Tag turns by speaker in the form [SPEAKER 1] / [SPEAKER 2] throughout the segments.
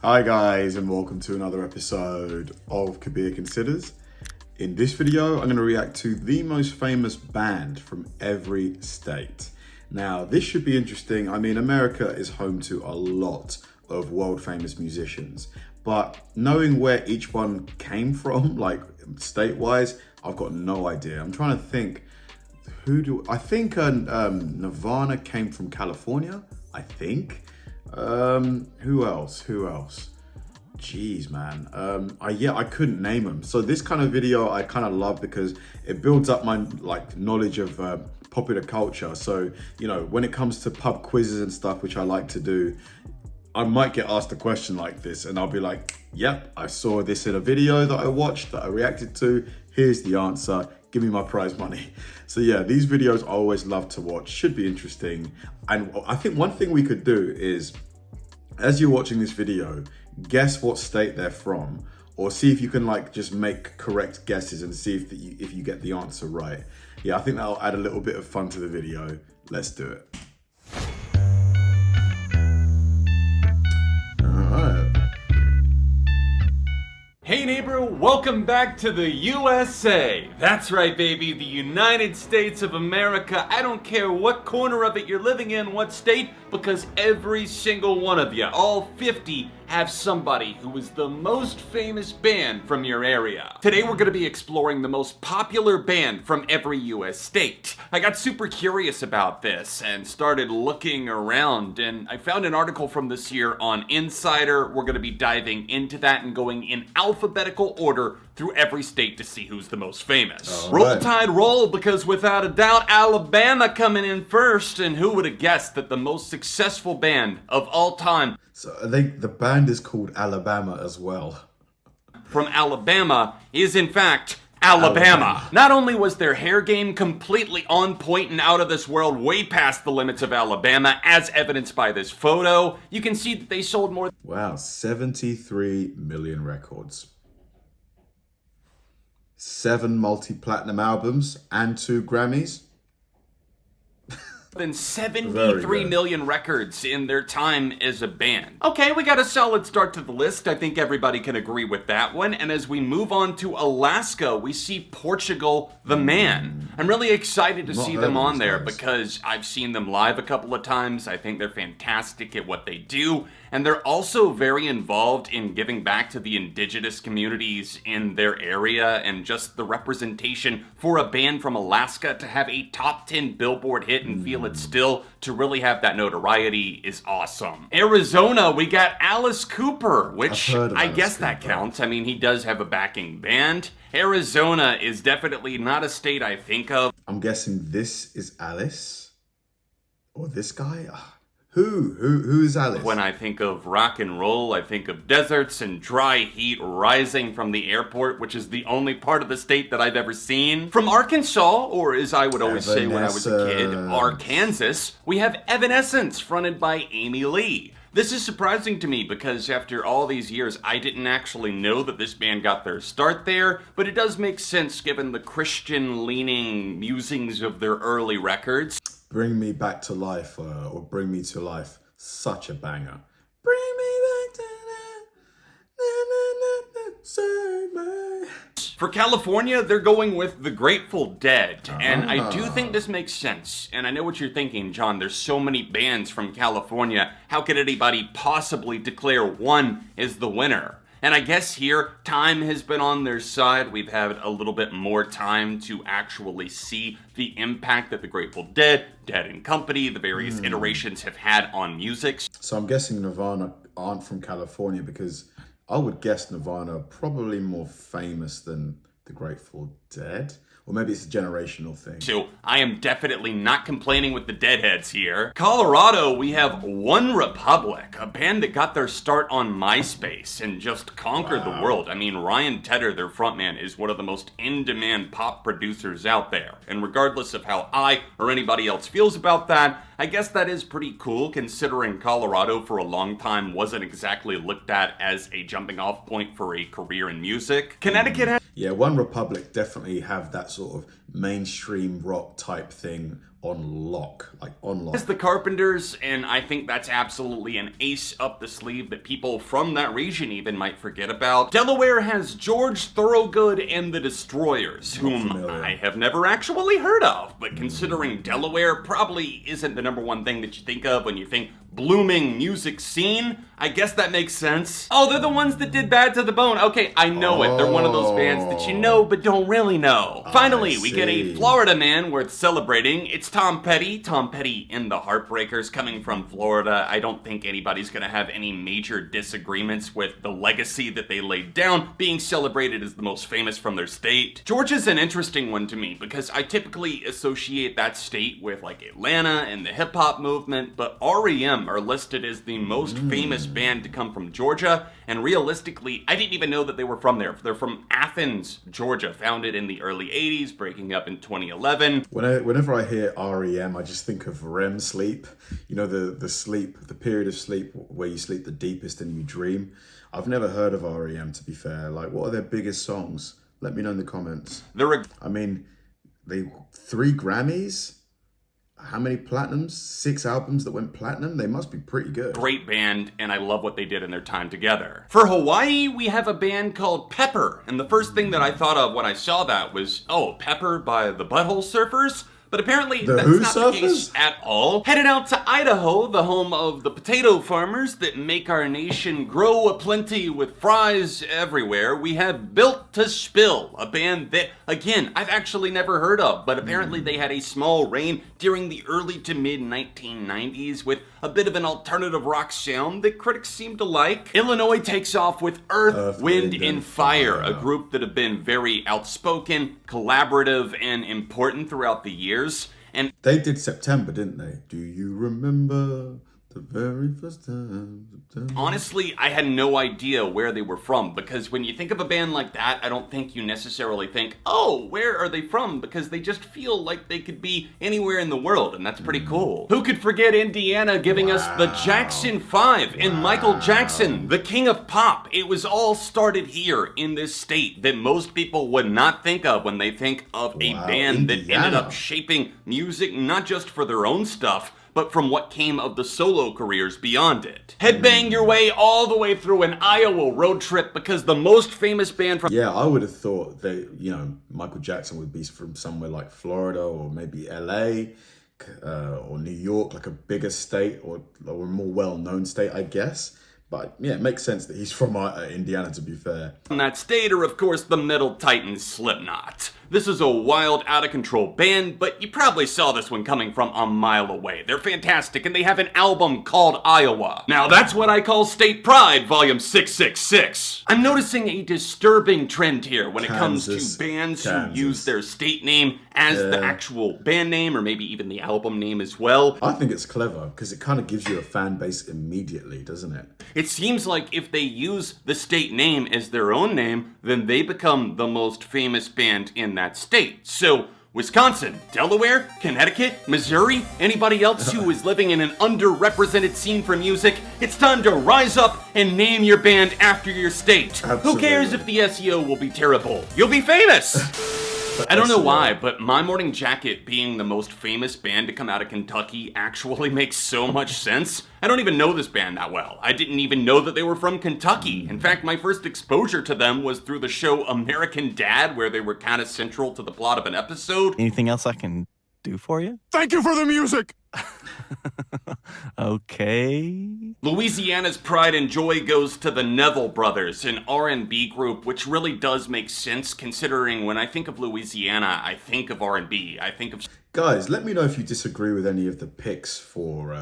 [SPEAKER 1] Hi guys, and welcome to another episode of Kabir Considers. In this video, I'm going to react to the most famous band from every state. Now, this should be interesting. I mean, America is home to a lot of world famous musicians, but knowing where each one came from, like state-wise, I've got no idea. I'm trying to think, I think Nirvana came from California, I think. Who else? Jeez, man. I couldn't name them. So this kind of video I kind of love because it builds up my knowledge of popular culture. So, you know, when it comes to pub quizzes and stuff, which I like to do, I might get asked a question like this and I'll be like, yep, I saw this in a video that I watched, that I reacted to. Here's the answer. Give me my prize money. So yeah, these videos I always love to watch. Should be interesting. And I think one thing we could do is, as you're watching this video, guess what state they're from, or see if you can just make correct guesses and see if you get the answer right. Yeah, I think that'll add a little bit of fun to the video. Let's do it.
[SPEAKER 2] Hey neighbor, welcome back to the USA. That's right, baby, the United States of America. I don't care what corner of it you're living in, what state, because every single one of you, all 50, have somebody who is the most famous band from your area. Today we're going to be exploring the most popular band from every US state. I got super curious about this and started looking around, and I found an article from this year on Insider. We're going to be diving into that and going in alphabetical order through every state to see who's the most famous. All right. Roll Tide roll, because without a doubt Alabama coming in first, and who would have guessed that the most successful band of all time,
[SPEAKER 1] so I think the band is called Alabama as well,
[SPEAKER 2] from Alabama is in fact Alabama. Not only was their hair game completely on point and out of this world, way past the limits of Alabama, as evidenced by this photo, you can see that they sold more.
[SPEAKER 1] Wow, 73 million records. 7 multi-platinum albums and 2 Grammys.
[SPEAKER 2] Than 73 million records in their time as a band. Okay, we got a solid start to the list. I think everybody can agree with that one. And as we move on to Alaska, we see Portugal the Man. I'm really excited to see them on there because I've seen them live a couple of times. I think they're fantastic at what they do. And they're also very involved in giving back to the indigenous communities in their area, and just the representation for a band from Alaska to have a top 10 Billboard hit and feel it still, to really have that notoriety, is awesome. Arizona, we got Alice Cooper, which I guess that counts. I mean, he does have a backing band. Arizona is definitely not a state I think of.
[SPEAKER 1] I'm guessing this is Alice, or this guy. Who is Alice?
[SPEAKER 2] When I think of rock and roll, I think of deserts and dry heat rising from the airport, which is the only part of the state that I've ever seen. From Arkansas, or as I would always say when I was a kid, Arkansas, we have Evanescence, fronted by Amy Lee. This is surprising to me because after all these years, I didn't actually know that this band got their start there, but it does make sense given the Christian-leaning musings of their early records.
[SPEAKER 1] Bring Me Back to Life, or Bring Me to Life, such a banger. Bring me back to life,
[SPEAKER 2] For California, they're going with the Grateful Dead, and I do think this makes sense. And I know what you're thinking, John, there's so many bands from California, how could anybody possibly declare one as the winner? And I guess here, time has been on their side. We've had a little bit more time to actually see the impact that the Grateful Dead, Dead & Company, the various iterations have had on music.
[SPEAKER 1] So I'm guessing Nirvana aren't from California, because I would guess Nirvana are probably more famous than the Grateful Dead. Or maybe it's a generational thing.
[SPEAKER 2] So I am definitely not complaining with the Deadheads here. Colorado, we have One Republic, a band that got their start on MySpace and just conquered the world. I mean, Ryan Tedder, their frontman, is one of the most in-demand pop producers out there. And regardless of how I or anybody else feels about that, I guess that is pretty cool, considering Colorado for a long time wasn't exactly looked at as a jumping off point for a career in music. Connecticut has...
[SPEAKER 1] Yeah, One Republic definitely have that sort of mainstream rock type thing, on lock, like on lock.
[SPEAKER 2] It's the Carpenters, and I think that's absolutely an ace up the sleeve that people from that region even might forget about. Delaware has George Thorogood and the Destroyers, whom I have never actually heard of, but considering Delaware probably isn't the number one thing that you think of when you think blooming music scene, I guess that makes sense. Oh, they're the ones that did Bad to the Bone. Okay, I know it. They're one of those bands that you know but don't really know. Finally, we get a Florida man worth celebrating. It's Tom Petty. Tom Petty and the Heartbreakers, coming from Florida. I don't think anybody's gonna have any major disagreements with the legacy that they laid down, being celebrated as the most famous from their state. Georgia's an interesting one to me because I typically associate that state with like Atlanta and the hip hop movement, but REM are listed as the most famous band to come from Georgia, and realistically, I didn't even know that they were from there. They're from Athens, Georgia, founded in the early 80s, breaking up in 2011.
[SPEAKER 1] Whenever I hear REM, I just think of REM sleep. You know, the period of sleep where you sleep the deepest and you dream. I've never heard of REM, to be fair. Like, what are their biggest songs? Let me know in the comments. I mean, 3 Grammys? How many platinums? 6 albums that went platinum? They must be pretty good.
[SPEAKER 2] Great band, and I love what they did in their time together. For Hawaii, we have a band called Pepper, and the first thing that I thought of when I saw that was, oh, Pepper by the Butthole Surfers? But apparently that's not the case at all. Headed out to Idaho, the home of the potato farmers that make our nation grow aplenty with fries everywhere, we have Built to Spill, a band that, again, I've actually never heard of, but apparently they had a small reign during the early to mid 1990s with a bit of an alternative rock sound that critics seem to like. Illinois takes off with Earth, Wind, and Fire, a group that have been very outspoken, collaborative, and important throughout the years. And
[SPEAKER 1] they did September, didn't they? Do you remember the very first time?
[SPEAKER 2] Honestly, I had no idea where they were from, because when you think of a band like that, I don't think you necessarily think, oh, where are they from? Because they just feel like they could be anywhere in the world, and that's pretty cool. Who could forget Indiana giving us the Jackson 5 and Michael Jackson, the king of pop? It was all started here in this state that most people would not think of when they think of a band that ended up shaping music not just for their own stuff, but from what came of the solo careers beyond it. Headbang your way all the way through an Iowa road trip because the most famous band from...
[SPEAKER 1] Yeah, I would have thought that, you know, Michael Jackson would be from somewhere like Florida or maybe LA or New York, like a bigger state or a more well-known state, I guess. But yeah, it makes sense that he's from Indiana, to be fair.
[SPEAKER 2] From that state are, of course, the metal titans Slipknot. This is a wild, out-of-control band, but you probably saw this one coming from a mile away. They're fantastic, and they have an album called Iowa. Now that's what I call State Pride, Volume 666. I'm noticing a disturbing trend here when it comes to bands who use their state name as the actual band name, or maybe even the album name as well.
[SPEAKER 1] I think it's clever, because it kind of gives you a fan base immediately, doesn't it?
[SPEAKER 2] It seems like if they use the state name as their own name, then they become the most famous band in that state. So, Wisconsin, Delaware, Connecticut, Missouri, anybody else who is living in an underrepresented scene for music, it's time to rise up and name your band after your state.
[SPEAKER 1] Absolutely.
[SPEAKER 2] Who cares if the SEO will be terrible? You'll be famous! I don't know why, but My Morning Jacket being the most famous band to come out of Kentucky actually makes so much sense. I don't even know this band that well. I didn't even know that they were from Kentucky. In fact, my first exposure to them was through the show American Dad, where they were kind of central to the plot of an episode.
[SPEAKER 3] Anything else I can do for you?
[SPEAKER 1] Thank you for the music!
[SPEAKER 3] Okay.
[SPEAKER 2] Louisiana's pride and joy goes to the Neville Brothers, an R&B group, which really does make sense considering when I think of Louisiana, I think of R&B. I think of...
[SPEAKER 1] Guys, let me know if you disagree with any of the picks for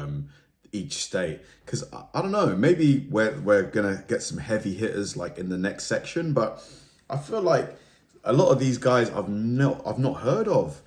[SPEAKER 1] each state, because I don't know, maybe we're gonna get some heavy hitters like in the next section, but I feel like a lot of these guys I've not heard of,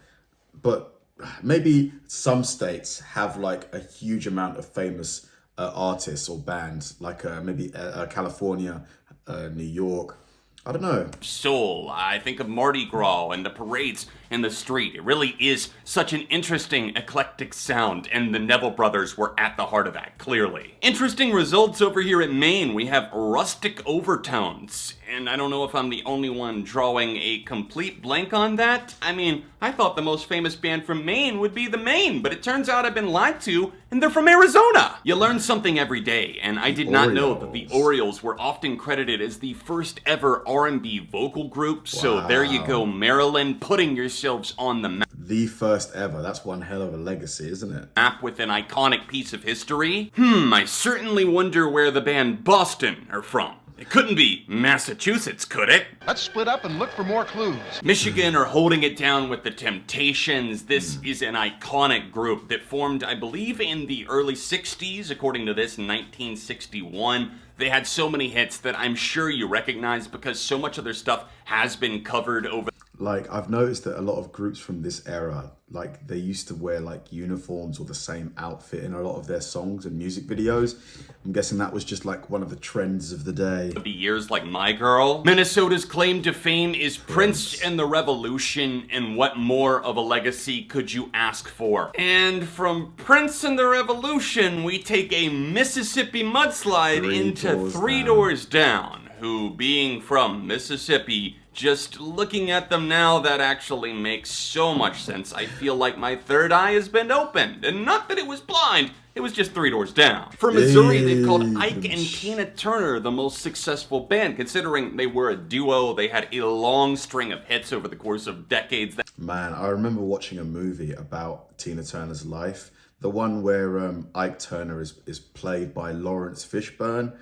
[SPEAKER 1] but maybe some states have like a huge amount of famous artists or bands, like maybe California, New York. I don't know.
[SPEAKER 2] Soul. I think of Mardi Gras and the parades in the street. It really is such an interesting, eclectic sound, and the Neville Brothers were at the heart of that, clearly. Interesting results over here in Maine. We have rustic overtones, and I don't know if I'm the only one drawing a complete blank on that. I mean, I thought the most famous band from Maine would be the Maine, but it turns out I've been lied to, and they're from Arizona. You learn something every day, and I did not know that the Orioles were often credited as the first ever R&B vocal group, so there you go, Maryland, putting yourselves on the map.
[SPEAKER 1] The first ever. That's one hell of a legacy, isn't it?
[SPEAKER 2] Map with an iconic piece of history. I certainly wonder where the band Boston are from. It couldn't be Massachusetts, could it?
[SPEAKER 4] Let's split up and look for more clues.
[SPEAKER 2] Michigan are holding it down with the Temptations. This is an iconic group that formed, I believe, in the early 60s, according to this, 1961. They had so many hits that I'm sure you recognize because so much of their stuff has been covered over.
[SPEAKER 1] Like, I've noticed that a lot of groups from this era, like, they used to wear, like, uniforms or the same outfit in a lot of their songs and music videos. I'm guessing that was just, like, one of the trends of the day.
[SPEAKER 2] The years like My Girl. Minnesota's claim to fame is Prince and the Revolution, and what more of a legacy could you ask for? And from Prince and the Revolution, we take a Mississippi mudslide into Three Doors Down, who, being from Mississippi, just looking at them now, that actually makes so much sense. I feel like my third eye has been opened. And not that it was blind, it was just 3 doors down. For Missouri, they've called Ike and Tina Turner the most successful band, considering they were a duo. They had a long string of hits over the course of decades.
[SPEAKER 1] Man, I remember watching a movie about Tina Turner's life. The one where Ike Turner is played by Lawrence Fishburne.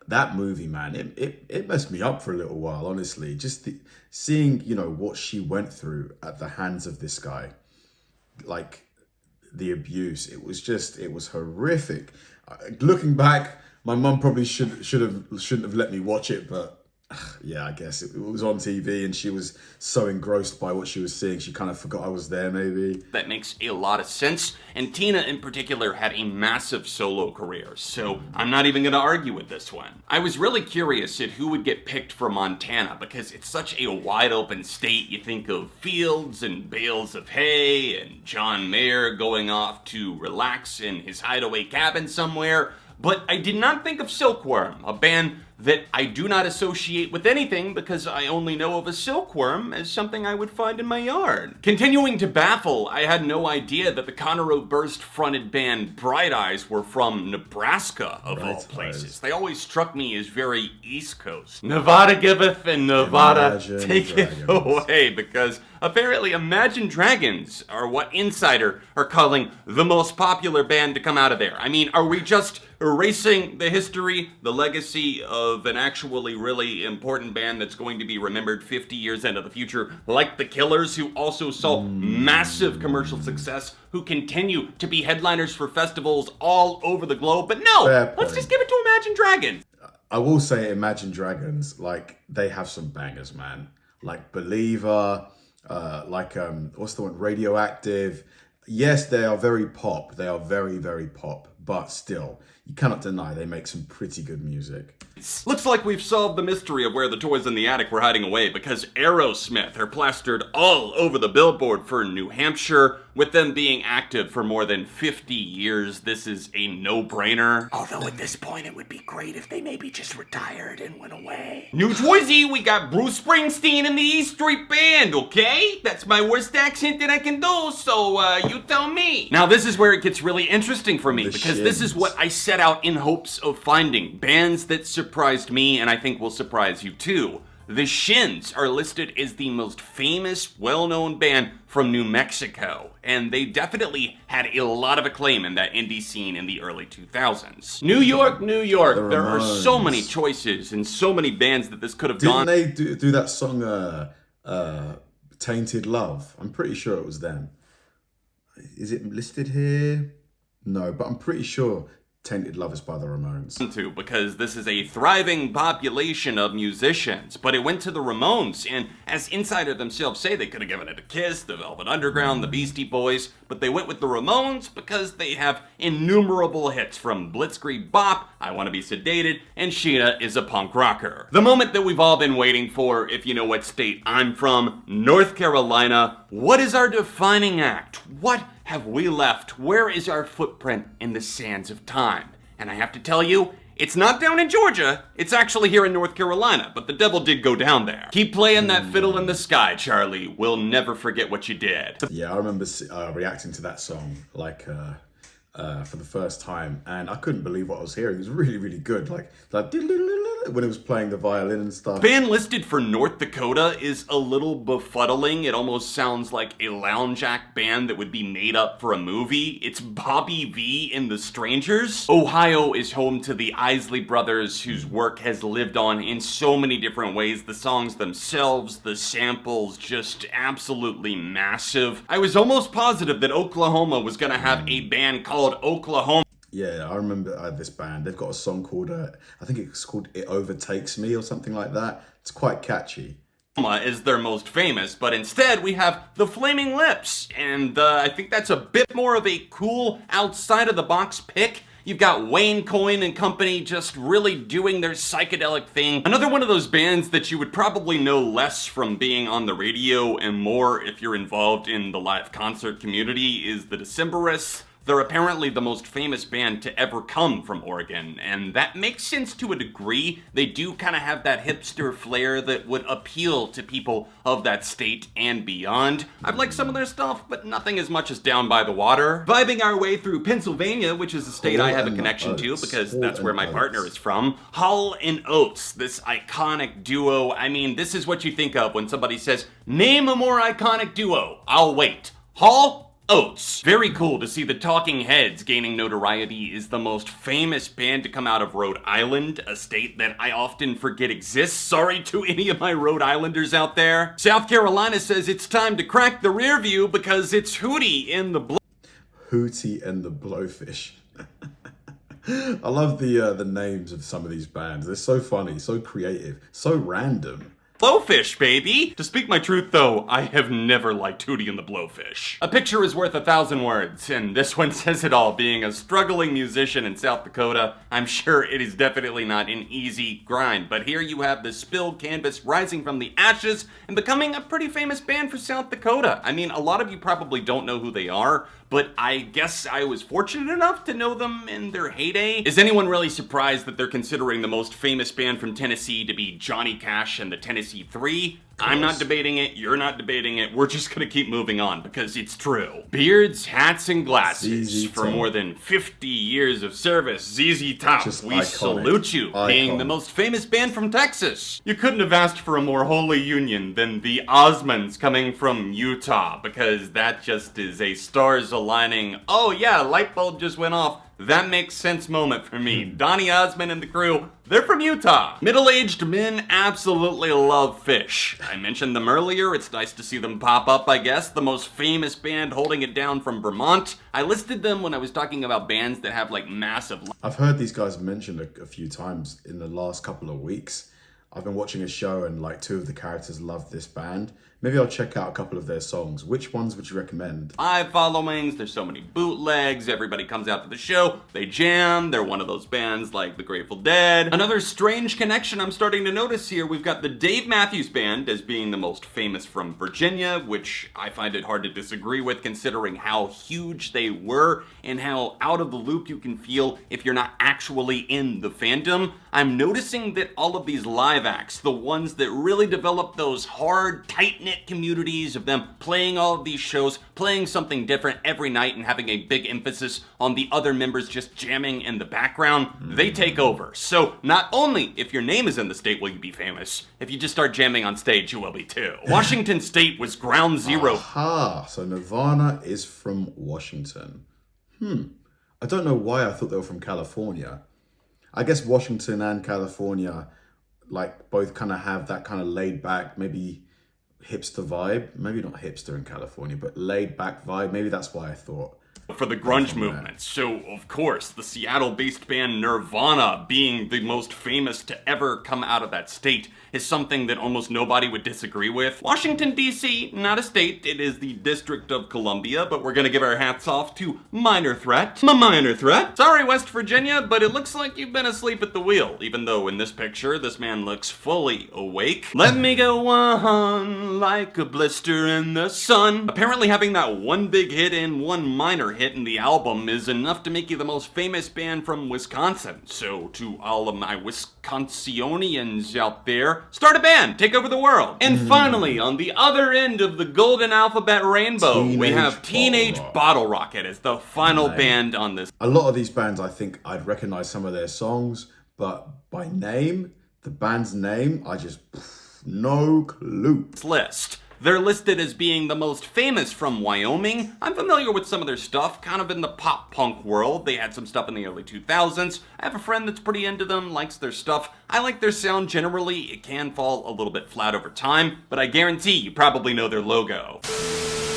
[SPEAKER 1] That movie, man, it messed me up for a little while, honestly. Just seeing, you know, what she went through at the hands of this guy, like the abuse, it was horrific. Looking back, my mum probably shouldn't have let me watch it, but yeah, I guess it was on TV and she was so engrossed by what she was seeing, she kind of forgot I was there, maybe.
[SPEAKER 2] That makes a lot of sense, and Tina in particular had a massive solo career, so I'm not even going to argue with this one. I was really curious at who would get picked for Montana, because it's such a wide open state. You think of fields and bales of hay, and John Mayer going off to relax in his hideaway cabin somewhere, but I did not think of Silkworm, a band that I do not associate with anything because I only know of a silkworm as something I would find in my yard. Continuing to baffle, I had no idea that the Conroe Burst fronted band Bright Eyes were from Nebraska, of all places. They always struck me as very East Coast. Nevada giveth and Nevada taketh away, because apparently Imagine Dragons are what Insider are calling the most popular band to come out of there. I mean, are we just erasing the history, the legacy of an actually really important band that's going to be remembered 50 years into the future, like the Killers, who also saw massive commercial success, who continue to be headliners for festivals all over the globe? But no, let's just give it to Imagine Dragons.
[SPEAKER 1] I will say Imagine Dragons, like, they have some bangers, man. Like Believer, what's the one, Radioactive. Yes, they are very pop. They are very, very pop. But still, you cannot deny they make some pretty good music.
[SPEAKER 2] Looks like we've solved the mystery of where the toys in the attic were hiding away, because Aerosmith are plastered all over the billboard for New Hampshire. With them being active for more than 50 years, this is a no-brainer. Although at this point it would be great if they maybe just retired and went away. New Jersey, we got Bruce Springsteen and the E Street Band, okay? That's my worst accent that I can do, so you tell me. Now this is where it gets really interesting for me, because this is what I set out in hopes of finding. Bands that surprised me, and I think will surprise you too. The Shins are listed as the most famous, well-known band from New Mexico, and they definitely had a lot of acclaim in that indie scene in the early 2000s. New York, New York, there are so many choices and so many bands that this could have gone.
[SPEAKER 1] Didn't they do that song, Tainted Love? I'm pretty sure it was them. Is it listed here? No, but I'm pretty sure Tainted Love is by the Ramones.
[SPEAKER 2] Because this is a thriving population of musicians, but it went to the Ramones, and as Insider themselves say, they could have given it to Kiss, the Velvet Underground, the Beastie Boys, but they went with the Ramones because they have innumerable hits from Blitzkrieg Bop, I Want to Be Sedated, and Sheena is a Punk Rocker. The moment that we've all been waiting for, if you know what state I'm from, North Carolina. What is our defining act? What have we left? Where is our footprint in the sands of time? And I have to tell you, It's not down in Georgia, it's actually here in North Carolina, but the devil did go down there. Keep playing that fiddle in the sky, Charlie. We'll never forget what you did.
[SPEAKER 1] Yeah, I remember reacting to that song, like, for the first time, and I couldn't believe what I was hearing. It was really, really good. Like when it was playing the violin and stuff.
[SPEAKER 2] Band listed for North Dakota is a little befuddling. It almost sounds like a lounge act band that would be made up for a movie. It's Bobby V and the Strangers. Ohio is home to the Isley Brothers, whose work has lived on in so many different ways. The songs themselves, the samples, just absolutely massive. I was almost positive that Oklahoma was gonna have a band called Oklahoma.
[SPEAKER 1] Yeah, I remember this band. They've got a song called, I think it's called It Overtakes Me or something like that. It's quite catchy.
[SPEAKER 2] Is their most famous, but instead we have the Flaming Lips, and I think that's a bit more of a cool outside-of-the-box pick. You've got Wayne Coyne and company just really doing their psychedelic thing. Another one of those bands that you would probably know less from being on the radio and more if you're involved in the live concert community is the Decemberists. They're apparently the most famous band to ever come from Oregon, and that makes sense to a degree. They do kind of have that hipster flair that would appeal to people of that state and beyond. I've liked some of their stuff, but nothing as much as Down by the Water. Vibing our way through Pennsylvania, which is a state I have a connection to because that's where my partner is from. Hall and Oates, this iconic duo. I mean, this is what you think of when somebody says, name a more iconic duo. I'll wait. Hall Oates. Very cool to see the Talking Heads gaining notoriety is the most famous band to come out of Rhode Island, a state that I often forget exists. Sorry to any of my Rhode Islanders out there. South Carolina says it's time to crack the rear view because it's Hootie and the
[SPEAKER 1] Hootie and the Blowfish. I love the names of some of these bands. They're so funny, so creative, so random.
[SPEAKER 2] Blowfish, baby! To speak my truth, though, I have never liked Hootie and the Blowfish. A picture is worth 1,000 words, and this one says it all. Being a struggling musician in South Dakota, I'm sure it is definitely not an easy grind, but here you have the spilled canvas rising from the ashes and becoming a pretty famous band for South Dakota. I mean, a lot of you probably don't know who they are, but I guess I was fortunate enough to know them in their heyday. Is anyone really surprised that they're considering the most famous band from Tennessee to be Johnny Cash and the Tennessee Three? I'm not debating it, you're not debating it, we're just gonna keep moving on because it's true. Beards, hats, and glasses. For more than 50 years of service, ZZ Top,
[SPEAKER 1] Just
[SPEAKER 2] we
[SPEAKER 1] iconic.
[SPEAKER 2] salute you, being the most famous band from Texas. You couldn't have asked for a more holy union than the Osmonds coming from Utah, because that just is a stars aligning, oh yeah, light bulb just went off, that makes sense moment for me. Donny Osmond and the crew, they're from Utah. Middle-aged men absolutely love Fish. I mentioned them earlier, it's nice to see them pop up, I guess. The most famous band holding it down from Vermont. I listed them when I was talking about bands that have like massive...
[SPEAKER 1] I've heard these guys mentioned a few times in the last couple of weeks. I've been watching a show and like two of the characters love this band. Maybe I'll check out a couple of their songs. Which ones would you recommend?
[SPEAKER 2] Live followings, there's so many bootlegs, everybody comes out to the show, they jam, they're one of those bands like the Grateful Dead. Another strange connection I'm starting to notice here, we've got the Dave Matthews Band as being the most famous from Virginia, which I find it hard to disagree with considering how huge they were and how out of the loop you can feel if you're not actually in the fandom. I'm noticing that all of these live acts, the ones that really develop those hard, tight-knit communities of them playing all of these shows, playing something different every night and having a big emphasis on the other members just jamming in the background, they take over. So not only if your name is in the state will you be famous, if you just start jamming on stage you will be too. Washington State was ground zero.
[SPEAKER 1] Aha, so Nirvana is from Washington. I don't know why I thought they were from California. I guess Washington and California like both kind of have that kind of laid back, maybe hipster vibe. Maybe not hipster in California, but laid back vibe. Maybe that's why I thought.
[SPEAKER 2] For the grunge movement. So, of course, the Seattle-based band Nirvana, being the most famous to ever come out of that state, is something that almost nobody would disagree with. Washington, D.C., not a state, it is the District of Columbia, but we're gonna give our hats off to Minor Threat. Minor Threat. Sorry, West Virginia, but it looks like you've been asleep at the wheel, even though in this picture, this man looks fully awake. Let me go on like a blister in the sun. Apparently having that one big hit and one minor minor hit in the album is enough to make you the most famous band from Wisconsin. So to all of my Wisconsinians out there, start a band, take over the world. And finally, on the other end of the golden alphabet rainbow, we have Teenage Bottle Rocket as the final band on this.
[SPEAKER 1] A lot of these bands, I think I'd recognize some of their songs, but by name, the band's name, I just, no clue.
[SPEAKER 2] List. They're listed as being the most famous from Wyoming. I'm familiar with some of their stuff, kind of in the pop-punk world. They had some stuff in the early 2000s. I have a friend that's pretty into them, likes their stuff. I like their sound generally. It can fall a little bit flat over time, but I guarantee you probably know their logo.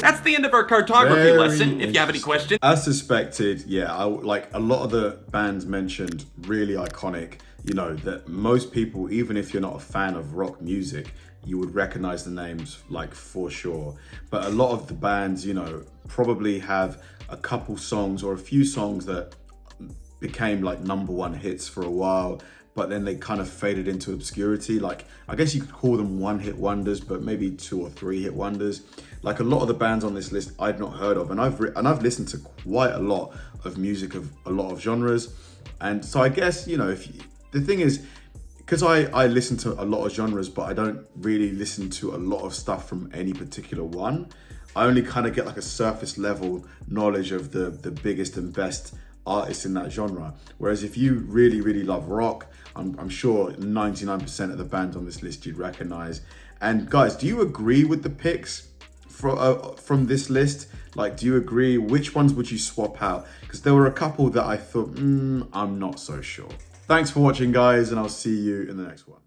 [SPEAKER 2] That's the end of our cartography lesson. If you have any questions.
[SPEAKER 1] As suspected, yeah, like a lot of the bands mentioned, really iconic. You know, that most people, even if you're not a fan of rock music, you would recognize the names, like, for sure. But a lot of the bands, you know, probably have a couple songs or a few songs that became like #1 hits for a while, but then they kind of faded into obscurity. Like, I guess you could call them one-hit wonders, but maybe 2 or 3 hit wonders. Like a lot of the bands on this list I'd not heard of, and I've listened to quite a lot of music of a lot of genres. And so I guess, you know, the thing is, because I listen to a lot of genres, but I don't really listen to a lot of stuff from any particular one. I only kind of get like a surface level knowledge of the biggest and best artists in that genre. Whereas if you really, really love rock, I'm sure 99% of the bands on this list you'd recognize. And guys, do you agree with the picks from this list? Like, do you agree? Which ones would you swap out? Because there were a couple that I thought, I'm not so sure. Thanks for watching, guys, and I'll see you in the next one.